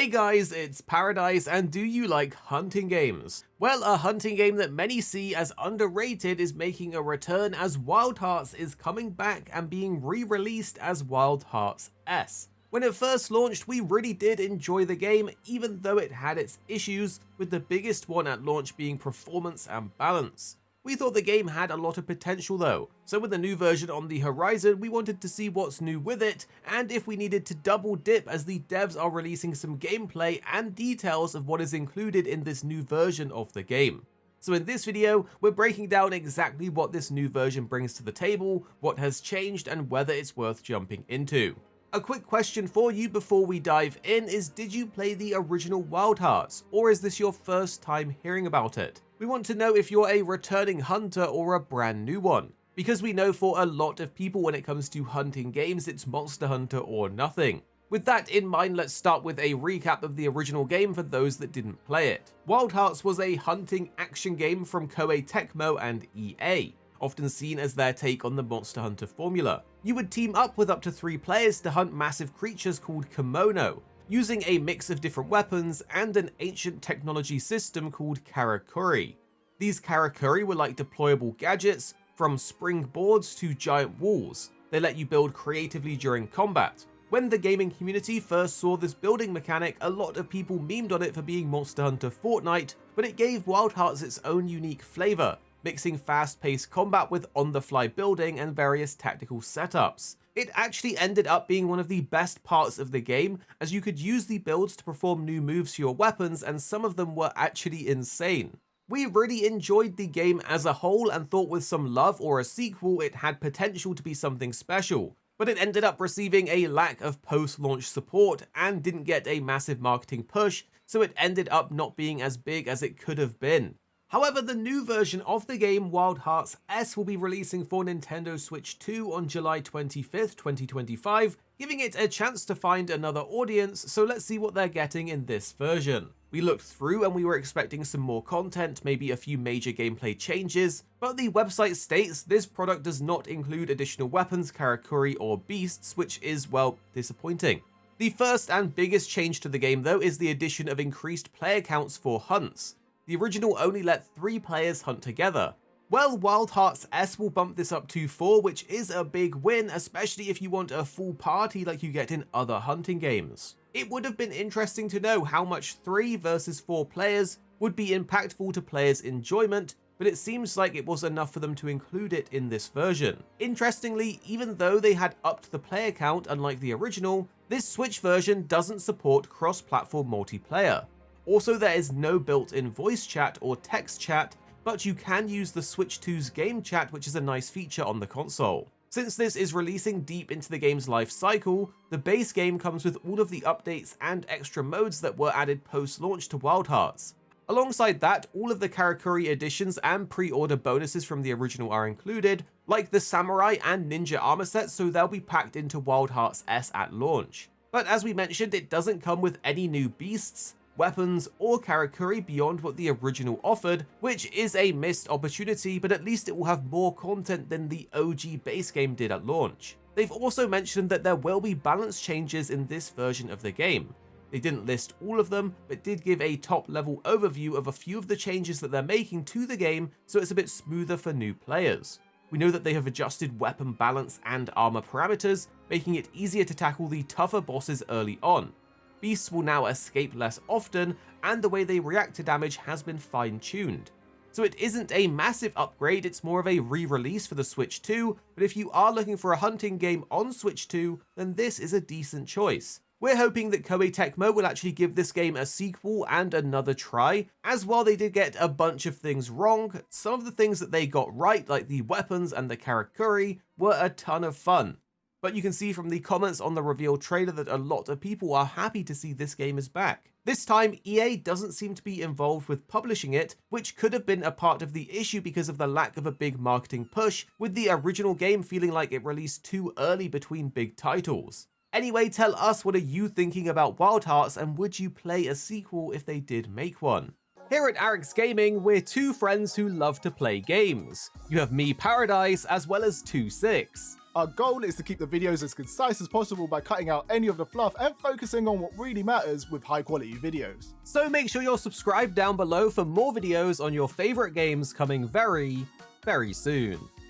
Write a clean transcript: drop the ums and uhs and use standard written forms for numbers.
Hey guys, it's Paradise, and do you like hunting games? Well, a hunting game that many see as underrated is making a return as Wild Hearts is coming back and being re-released as Wild Hearts S. When it first launched, we really did enjoy the game, even though it had its issues, with the biggest one at launch being performance and balance. We thought the game had a lot of potential though, so with a new version on the horizon, we wanted to see what's new with it, and if we needed to double dip as the devs are releasing some gameplay and details of what is included in this new version of the game. So in this video, we're breaking down exactly what this new version brings to the table, what has changed, and whether it's worth jumping into. A quick question for you before we dive in is, did you play the original Wild Hearts, or is this your first time hearing about it? We want to know if you're a returning hunter or a brand new one, because we know for a lot of people when it comes to hunting games, it's Monster Hunter or nothing. With that in mind, let's start with a recap of the original game for those that didn't play it. Wild Hearts was a hunting action game from Koei Tecmo and EA, often seen as their take on the Monster Hunter formula. You would team up with up to 3 players to hunt massive creatures called kimono, using a mix of different weapons and an ancient technology system called karakuri. These karakuri were like deployable gadgets, from springboards to giant walls. They let you build creatively during combat. When the gaming community first saw this building mechanic, a lot of people memed on it for being Monster Hunter Fortnite, but it gave Wild Hearts its own unique flavor, mixing fast-paced combat with on-the-fly building and various tactical setups. It actually ended up being one of the best parts of the game, as you could use the builds to perform new moves to your weapons, and some of them were actually insane. We really enjoyed the game as a whole and thought with some love or a sequel it had potential to be something special, but it ended up receiving a lack of post-launch support and didn't get a massive marketing push, so it ended up not being as big as it could have been. However, the new version of the game, Wild Hearts S, will be releasing for Nintendo Switch 2 on July 25th, 2025, giving it a chance to find another audience, so let's see what they're getting in this version. We looked through and we were expecting some more content, maybe a few major gameplay changes, but the website states this product does not include additional weapons, karakuri, or beasts, which is, well, disappointing. The first and biggest change to the game though is the addition of increased player counts for hunts. The original only let 3 players hunt together. Well, Wild Hearts S will bump this up to 4, which is a big win, especially if you want a full party like you get in other hunting games. It would have been interesting to know how much 3 versus 4 players would be impactful to players' enjoyment, but it seems like it was enough for them to include it in this version. Interestingly, even though they had upped the player count unlike the original, this Switch version doesn't support cross-platform multiplayer. Also, there is no built-in voice chat or text chat, but you can use the Switch 2's game chat, which is a nice feature on the console. Since this is releasing deep into the game's life cycle, the base game comes with all of the updates and extra modes that were added post-launch to Wild Hearts. Alongside that, all of the Karakuri additions and pre-order bonuses from the original are included, like the Samurai and Ninja armor sets, so they'll be packed into Wild Hearts S at launch. But as we mentioned, it doesn't come with any new beasts, weapons, or karakuri beyond what the original offered, which is a missed opportunity, but at least it will have more content than the OG base game did at launch. They've also mentioned that there will be balance changes in this version of the game. They didn't list all of them, but did give a top-level overview of a few of the changes that they're making to the game, so it's a bit smoother for new players. We know that they have adjusted weapon balance and armor parameters, making it easier to tackle the tougher bosses early on. Beasts will now escape less often, and the way they react to damage has been fine-tuned. So it isn't a massive upgrade, it's more of a re-release for the Switch 2, but if you are looking for a hunting game on Switch 2, then this is a decent choice. We're hoping that Koei Tecmo will actually give this game a sequel and another try, as while they did get a bunch of things wrong, some of the things that they got right, like the weapons and the karakuri, were a ton of fun. But you can see from the comments on the reveal trailer that a lot of people are happy to see this game is back. This time, EA doesn't seem to be involved with publishing it, which could have been a part of the issue because of the lack of a big marketing push, with the original game feeling like it released too early between big titles. Anyway, tell us, what are you thinking about Wild Hearts, and would you play a sequel if they did make one? Here at Arekkz Gaming, we're 2 friends who love to play games. You have me, Paradise, as well as 26. Our goal is to keep the videos as concise as possible by cutting out any of the fluff and focusing on what really matters with high quality videos. So make sure you're subscribed down below for more videos on your favorite games coming very, very soon.